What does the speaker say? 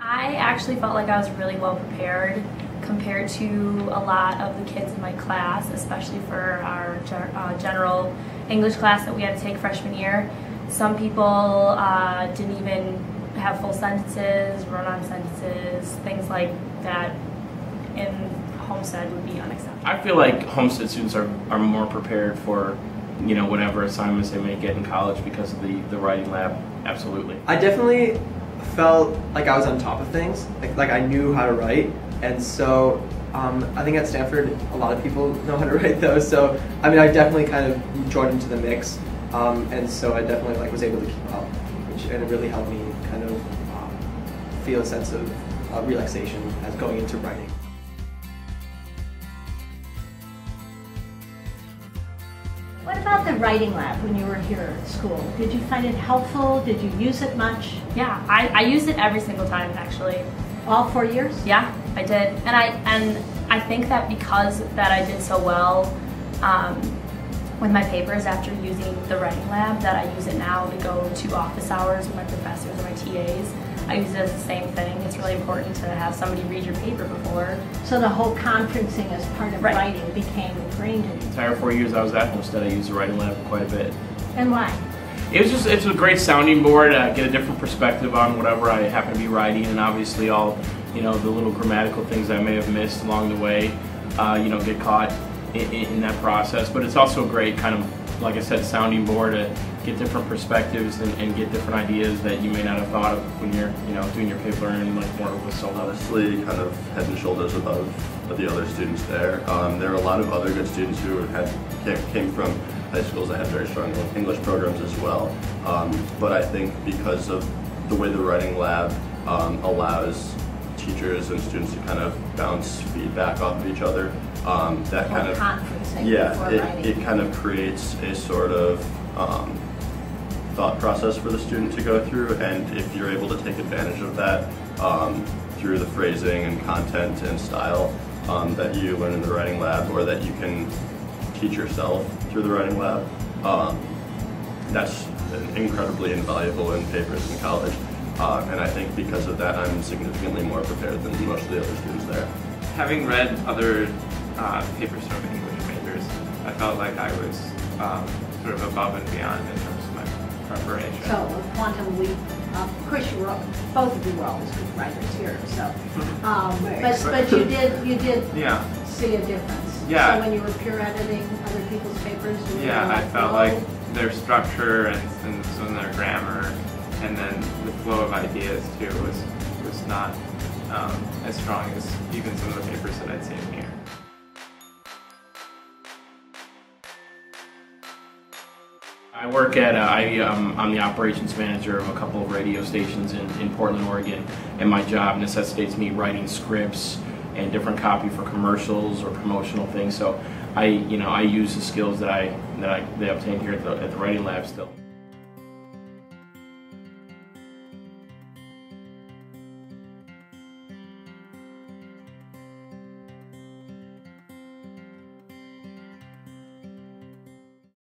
I actually felt like I was really well prepared compared to a lot of the kids in my class, especially for our general English class that we had to take freshman year. Some people didn't even have full sentences, run-on sentences, things like that in Homestead would be unacceptable. I feel like Homestead students are more prepared for, you know, whatever assignments they may get in college because of the writing lab. Absolutely. I definitely felt like I was on top of things, like I knew how to write, and so I think at Stanford a lot of people know how to write those, so I mean I definitely kind of joined into the mix, and so I definitely was able to keep up, and it really helped me kind of feel a sense of relaxation as going into writing. What about the writing lab when you were here at school? Did you find it helpful? Did you use it much? Yeah, I used it every single time actually. All 4 years? Yeah, I did. And I think that because that I did so well with my papers after using the writing lab, that I use it now to go to office hours with my professors and my TAs. I use it as the same thing. It's really important to have somebody read your paper before. So the whole conferencing as part of writing became ingrained in you. The entire 4 years I was at Homestead, I used the writing lab quite a bit. And why? It's a great sounding board. Get a different perspective on whatever I happen to be writing, and obviously all, you know, the little grammatical things I may have missed along the way, you know, get caught in that process. But it's also a great kind of, like I said, sounding board to get different perspectives and get different ideas that you may not have thought of when you're, you know, doing your paper and like more with solo. Honestly, kind of head and shoulders above the other students there. There are a lot of other good students who came from high schools that had very strong English programs as well. But I think because of the way the writing lab allows teachers and students to kind of bounce feedback off of each other, that kind of it kind of creates a sort of thought process for the student to go through, and if you're able to take advantage of that through the phrasing and content and style that you learn in the writing lab, or that you can teach yourself through the writing lab, that's incredibly invaluable in papers in college. And I think because of that, I'm significantly more prepared than most of the other students there. Having read other papers from English majors, I felt like I was sort of above and beyond in terms of my preparation. So, a quantum leap. Of course, both of you were always good writers here. So, but you did see a difference. Yeah. So when you were peer editing other people's papers, you were I felt like their structure and some of their grammar, and then the flow of ideas too was not as strong as even some of the papers that I'd seen here. I work at, I'm the operations manager of a couple of radio stations in Portland, Oregon, and my job necessitates me writing scripts and different copy for commercials or promotional things. So I use the skills that I obtained here at the writing lab still.